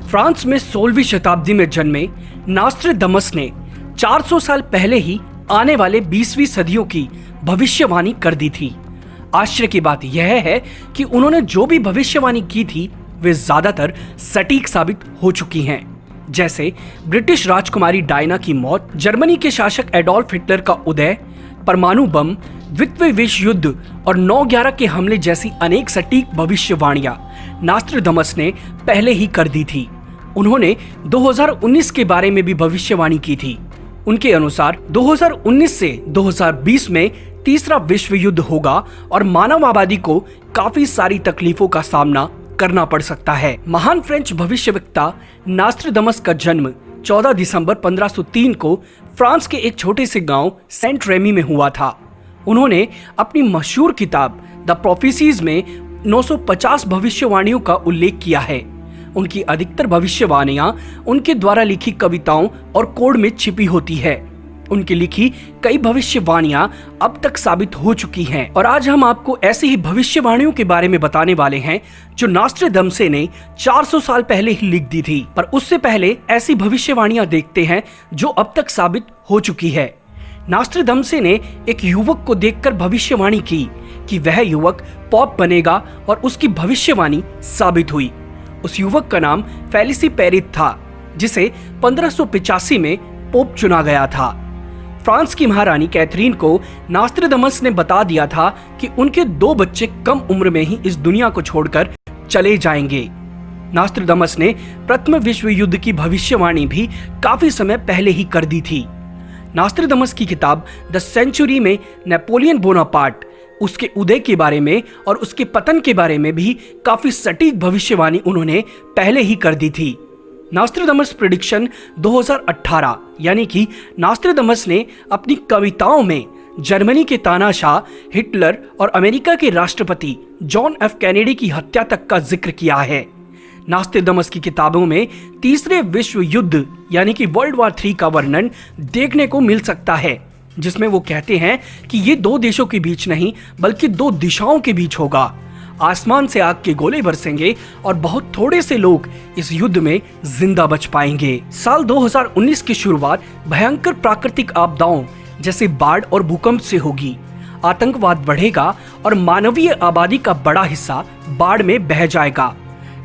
France में 16वीं शताब्दी में जन्मे नास्ट्राडामस ने 400 साल पहले ही आने वाले 20वीं सदियों की भविष्यवाणी कर दी थी। आश्चर्य की बात यह है कि उन्होंने जो भी भविष्यवाणी की थी वे ज्यादातर सटीक साबित हो चुकी हैं। जैसे ब्रिटिश राजकुमारी डायना की मौत, जर्मनी के शासक एडोल्फ हिटलर का उदय, परमाणु बम, द्वितीय विश्व युद्ध और 9/11 के हमले जैसी अनेक सटीक भविष्यवाणियां नास्ट्राडामस ने पहले ही कर दी थी। उन्होंने 2019 के बारे में भी भविष्यवाणी की थी। उनके अनुसार 2019 से 2020 में तीसरा विश्व युद्ध होगा और मानव आबादी को काफी सारी तकलीफों का सामना करना पड़ सकता है। महान फ्रेंच भविष्यवक्ता नास्ट्राडामस का जन्म 14 दिसंबर 1503 को फ्रांस के एक छोटे से गांव सेंट रेमी में हुआ था। उन्होंने अपनी मशहूर किताब द प्रोफेसीज में 950 भविष्यवाणियों का उल्लेख किया है। उनकी अधिकतर भविष्यवाणियां उनके द्वारा लिखी कविताओं और कोड में छिपी होती है। उनकी लिखी कई भविष्यवाणियां अब तक साबित हो चुकी हैं और आज हम आपको ऐसी ही भविष्यवाणियों के बारे में बताने वाले हैं जो नास्ट्राडामस ने 400 साल पहले ही लिख दी थी। पर उससे पहले ऐसी भविष्यवाणियां देखते हैं जो अब तक साबित हो चुकी है। नास्ट्राडामस ने एक युवक को देखकर भविष्यवाणी की कि वह युवक पॉप बनेगा और उसकी भविष्यवाणी साबित हुई। उस युवक का नाम फेलिसिपेरिस था, जिसे 1585 में पोप चुना गया था। फ्रांस की महारानी कैथरीन को नास्ट्राडामस ने बता दिया था कि उनके 2 बच्चे कम उम्र में ही इस दुनिया को छोड़कर चले जाएंगे। नास्ट्राडामस ने प्रथम विश्व युद्ध की भविष्यवाणी भी काफी समय पहले ही कर दी थी। नास्ट्राडामस की किताब द सेंचुरी में नेपोलियन बोनापार्ट, उसके उदय के बारे में और उसके पतन के बारे में भी काफी सटीक भविष्यवाणी उन्होंने पहले ही कर दी थी। नास्ट्राडामस प्रेडिक्शन 2018 यानी कि नास्ट्राडामस ने अपनी कविताओं में जर्मनी के तानाशाह हिटलर और अमेरिका के राष्ट्रपति जॉन एफ कैनेडी की हत्या तक का जिक्र किया है। नास्ट्राडामस की किताबों में तीसरे विश्व युद्ध यानी कि वर्ल्ड वॉर 3 का वर्णन देखने को मिल सकता है, जिसमें वो कहते हैं कि ये 2 देशों के बीच नहीं बल्कि 2 दिशाओं के बीच होगा। आसमान से आग के गोले बरसेंगे और बहुत थोड़े से लोग इस युद्ध में जिंदा बच पाएंगे। साल 2019 की शुरुआत भयंकर प्राकृतिक आपदाओं जैसे बाढ़ और भूकंप से होगी। आतंकवाद बढ़ेगा और मानवीय आबादी का बड़ा हिस्सा बाढ़ में बह जाएगा।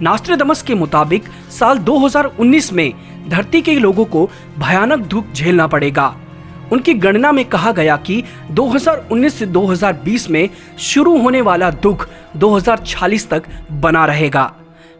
नास्ट्राडामस के मुताबिक साल 2019 में धरती के लोगों को भयानक दुख झेलना पड़ेगा। उनकी गणना में कहा गया कि 2019 से 2020 में शुरू होने वाला दुख 2040 तक बना रहेगा।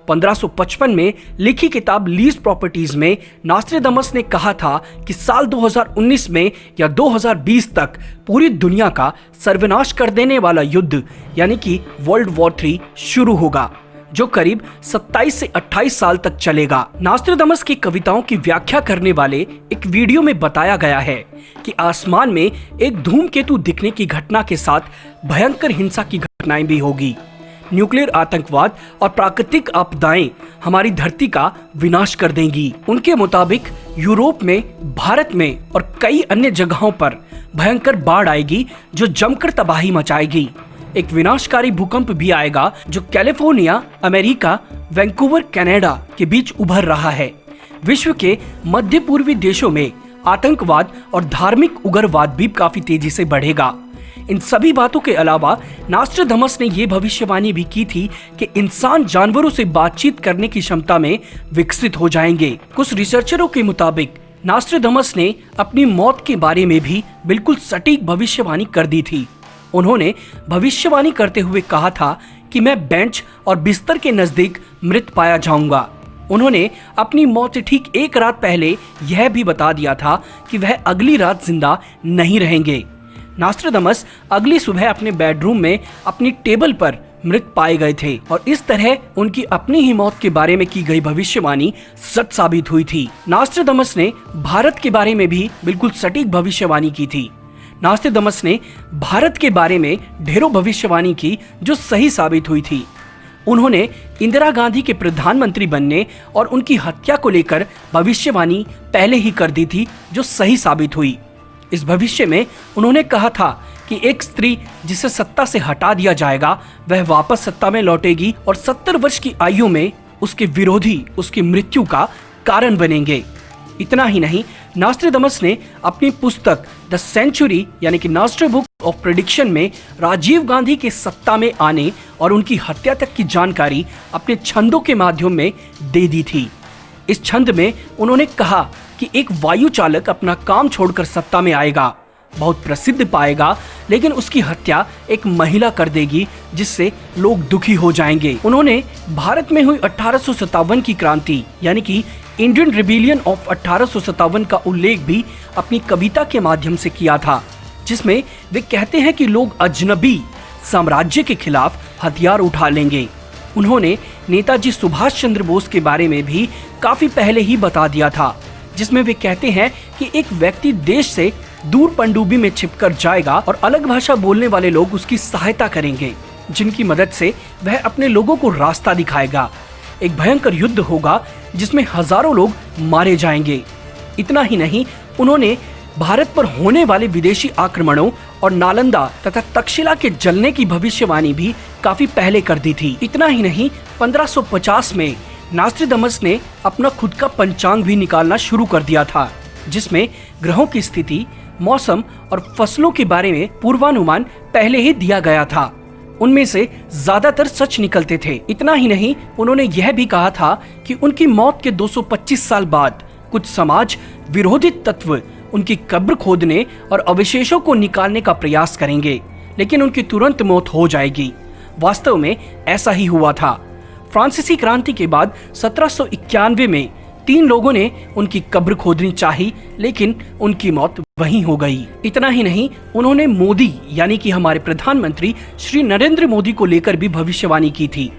1555 में लिखी किताब लीज प्रॉपर्टीज में नास्ट्राडामस ने कहा था कि साल 2019 में या 2020 तक पूरी दुनिया का सर्वनाश कर देने वाला युद्ध यानी कि वर्ल्ड वॉर 3 शुरू होगा, जो करीब 27 से 28 साल तक चलेगा। नास्ट्राडामस की कविताओं की व्याख्या करने वाले एक वीडियो में बताया गया है कि आसमान में एक धूमकेतु दिखने की घटना के साथ भयंकर हिंसा की घटनाएं भी होगी। न्यूक्लियर आतंकवाद और प्राकृतिक आपदाएं हमारी धरती का विनाश कर देंगी। उनके मुताबिक यूरोप में, भारत में और कई अन्य जगहों पर भयंकर बाढ़ आएगी जो जमकर तबाही मचाएगी। एक विनाशकारी भूकंप भी आएगा जो कैलिफोर्निया, अमेरिका, वैंकूवर, कनाडा के बीच उभर रहा है। विश्व के मध्य पूर्वी देशों में आतंकवाद और धार्मिक उग्रवाद भी काफी तेजी से बढ़ेगा। इन सभी बातों के अलावा नास्ट्राडामस ने यह भविष्यवाणी भी की थी कि इंसान जानवरों से बातचीत करने की क्षमता में विकसित हो जाएंगे। कुछ रिसर्चरों के मुताबिक नास्ट्राडामस ने अपनी मौत के बारे में भी बिल्कुल सटीक भविष्यवाणी कर दी थी। उन्होंने भविष्यवाणी करते हुए कहा था कि मैं बेंच और बिस्तर के नजदीक मृत पाया जाऊंगा। उन्होंने अपनी मौत से ठीक 1 रात पहले यह भी बता दिया था कि वह अगली रात जिंदा नहीं रहेंगे। नास्ट्राडामस अगली सुबह अपने बेडरूम में अपनी टेबल पर मृत पाए गए थे और इस तरह उनकी अपनी ही मौत के बारे में की गई भविष्यवाणी सच साबित हुई थी। नास्ट्राडामस ने भारत के बारे में भी बिल्कुल सटीक भविष्यवाणी की थी। नास्ट्राडामस ने भारत के बारे में ढेरों भविष्यवाणी की जो सही साबित हुई थी। उन्होंने इंदिरा गांधी के प्रधानमंत्री बनने और उनकी हत्या को लेकर भविष्यवाणी पहले ही कर दी थी जो सही साबित हुई। इस भविष्य में उन्होंने कहा था कि एक स्त्री जिसे सत्ता से हटा दिया जाएगा वह वापस सत्ता में लौटेगी और 70 वर्ष की आयु में उसके विरोधी उसकी मृत्यु का कारण बनेंगे। इतना ही नहीं, नॉस्ट्रेडमस ने अपनी पुस्तक द सेंचुरी यानी कि नॉस्ट्रे बुक ऑफ प्रेडिक्शन में राजीव गांधी के सत्ता में आने और उनकी हत्या तक की जानकारी अपने छंदों के माध्यम में दे दी थी। इस छंद में उन्होंने कहा कि एक वायु चालक अपना काम छोड़कर सत्ता में आएगा, बहुत प्रसिद्ध पाएगा, लेकिन उसकी हत्या एक महिला कर देगी जिससे लोग दुखी हो जाएंगे। उन्होंने भारत में हुई 1857 की क्रांति यानी कि इंडियन रिबेलियन ऑफ 1857 का उल्लेख भी अपनी कविता के माध्यम से किया था, जिसमें वे कहते हैं कि लोग अजनबी साम्राज्य के खिलाफ हथियार उठा लेंगे। उन्होंने नेताजी सुभाष चंद्र बोस के बारे में भी काफी पहले ही बता दिया था, जिसमें वे कहते हैं कि एक व्यक्ति देश से दूर पनडुब्बी में छिपकर जाएगा और अलग भाषा बोलने वाले लोग उसकी सहायता करेंगे, जिनकी मदद से वह अपने लोगों को रास्ता दिखाएगा। एक भयंकर युद्ध होगा जिसमें हजारों लोग मारे जाएंगे। इतना ही नहीं, उन्होंने भारत पर होने वाले विदेशी आक्रमणों और नालंदा तथा तक्षशिला के जलने की भविष्यवाणी भी काफी पहले कर दी थी। इतना ही नहीं, 1550 में नॉस्ट्रेडमस ने अपना खुद का पंचांग भी निकालना शुरू कर दिया था, जिसमें ग्रहों की स्थिति, मौसम और फसलों के बारे में पूर्वानुमान पहले ही दिया गया था। उनमें से ज्यादातर सच निकलते थे। इतना ही नहीं, उन्होंने यह भी कहा था कि उनकी मौत के 225 साल बाद कुछ समाज विरोधी तत्व उनकी कब्र खोदने और अवशेषों को निकालने का प्रयास करेंगे, लेकिन उनकी तुरंत मौत हो जाएगी। वास्तव में ऐसा ही हुआ था। फ्रांसीसी क्रांति के बाद 1791 में 3 लोगों ने उनकी कब्र खोदनी चाही, लेकिन उनकी मौत वहीं हो गई। इतना ही नहीं, उन्होंने मोदी यानी कि हमारे प्रधानमंत्री श्री नरेंद्र मोदी को लेकर भी भविष्यवाणी की थी।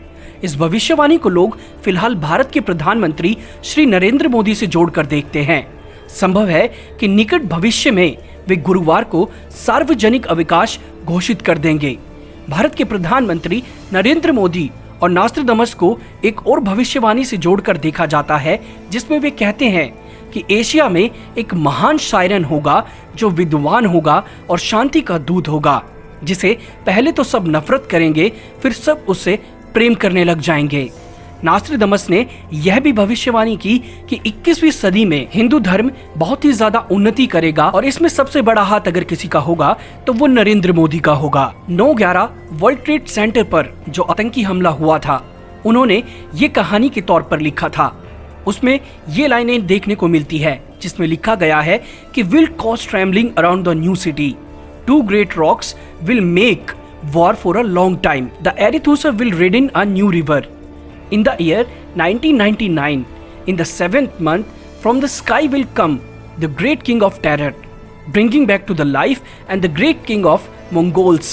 इस भविष्यवाणी को लोग फिलहाल भारत के प्रधानमंत्री श्री नरेंद्र मोदी से जोड़कर देखते हैं। संभव है कि निकट भविष्य में वे गुरुवार को सार्वजनिक अवकाश घोषित कर देंगे। भारत के प्रधानमंत्री नरेंद्र मोदी और नॉस्ट्रेडमस को एक और भविष्यवाणी से जोड़कर देखा जाता है, जिसमें वे कहते हैं कि एशिया में एक महान शायरन होगा जो विद्वान होगा और शांति का दूत होगा, जिसे पहले तो सब नफरत करेंगे, फिर सब उससे प्रेम करने लग जाएंगे। नॉस्ट्रेडमस ने यह भी भविष्यवाणी की कि 21वीं सदी में हिंदू धर्म बहुत ही ज्यादा उन्नति करेगा और इसमें सबसे बड़ा हाथ अगर किसी का होगा तो वो नरेंद्र मोदी का होगा। 9/11 वर्ल्ड ट्रेड सेंटर पर जो आतंकी हमला हुआ था, उन्होंने ये कहानी के तौर पर लिखा था। उसमें ये लाइनें देखने को मिलती है, जिसमें लिखा गया है कि will cause trembling around the new city, 2 great rocks will make war for a long time, the Arethusa will redden a new river. In the year 1999, in the 7th month, from the sky will come the great king of terror, bringing back to the life and the great king of Mongols.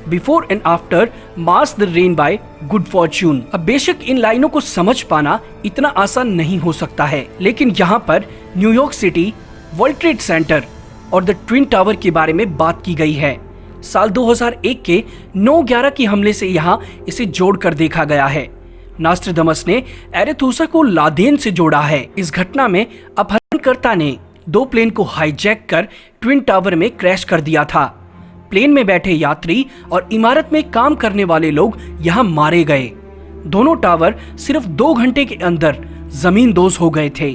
Before and after, mass the rain by good fortune. अब बेशक इन लाइनों को समझ पाना इतना आसान नहीं हो सकता है, लेकिन यहाँ पर New York city, world trade centre और द ट्विन टावर के बारे में बात की गई है। साल 2001 के 9/11 की हमले से यहाँ इसे जोड़कर देखा गया है। नॉस्ट्रेडमस ने एरेथुसा को लादेन से जोड़ा है। इस घटना में अपहरणकर्ता ने 2 प्लेन को हाईजैक कर ट्विन टावर में क्रैश कर दिया था। प्लेन में बैठे यात्री और इमारत में काम करने वाले लोग यहाँ मारे गए। दोनों टावर सिर्फ 2 घंटे के अंदर जमींदोज हो गए थे।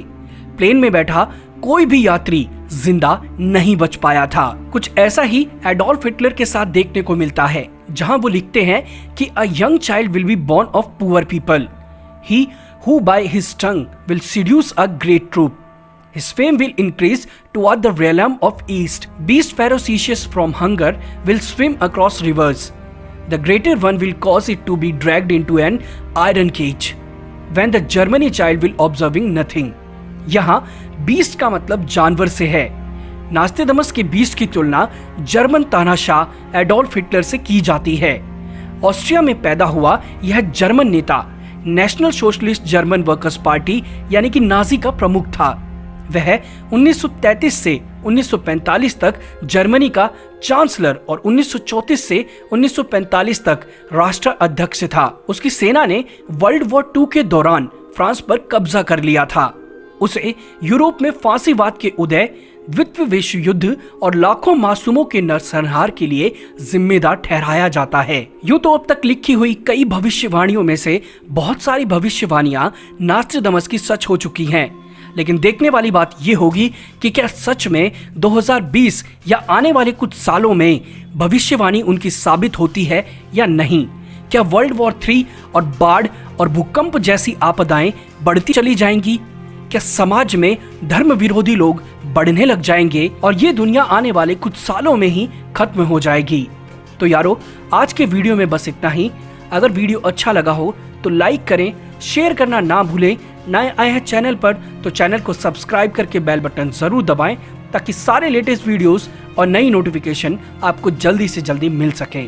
प्लेन में बैठा कोई भी यात्री जिंदा नहीं बच पाया था। कुछ ऐसा ही एडोल्फ हिटलर के साथ देखने को मिलता है, जहां वो लिखते हैं कि a young child will be born of poor people, he who by his tongue will seduce a great troop, his fame will increase toward the realm of east, beast ferocious from hunger will swim across rivers, the greater one will cause it to be dragged into an iron cage, when the Germany child will observing nothing. यहाँ beast का मतलब जानवर से है। नॉस्ट्रेडमस के beast की तुलना German तानाशाह एडोल्फ हिटलर से की जाती है। ऑस्ट्रिया में पैदा हुआ यह जर्मन नेता national socialist German workers party यानी कि नाजी का प्रमुख था। वह 1933 से 1945 तक जर्मनी का चांसलर और 1934 से 1945 तक राष्ट्र अध्यक्ष था। उसकी सेना ने वर्ल्ड वॉर 2 के दौरान फ्रांस पर कब्जा कर लिया था। उसे यूरोप में फांसीवाद के उदय, द्वितीय विश्व युद्ध और लाखों मासूमों के नरसंहार के लिए जिम्मेदार ठहराया जाता है। यूं तो अब तक लिखी हुई कई भविष्यवाणियों में से बहुत सारी भविष्यवाणियां नास्ट्राडामस की सच हो चुकी हैं, लेकिन देखने वाली बात यह होगी कि क्या सच में 2020 या आने वाले कुछ सालों में भविष्यवाणी उनकी साबित होती है या नहीं। क्या वर्ल्ड वॉर 3 और बाढ़ और भूकंप जैसी आपदाएं बढ़ती चली जाएंगी? क्या समाज में धर्म विरोधी लोग बढ़ने लग जाएंगे और ये दुनिया आने वाले कुछ सालों में ही खत्म हो जाएगी? तो यारो, आज के वीडियो में बस इतना ही। अगर वीडियो अच्छा लगा हो तो लाइक करें, शेयर करना ना भूलें। नए आए हैं चैनल पर तो चैनल को सब्सक्राइब करके बेल बटन जरूर दबाएं ताकि सारे लेटेस्ट वीडियोस और नई नोटिफिकेशन आपको जल्दी से जल्दी मिल सके।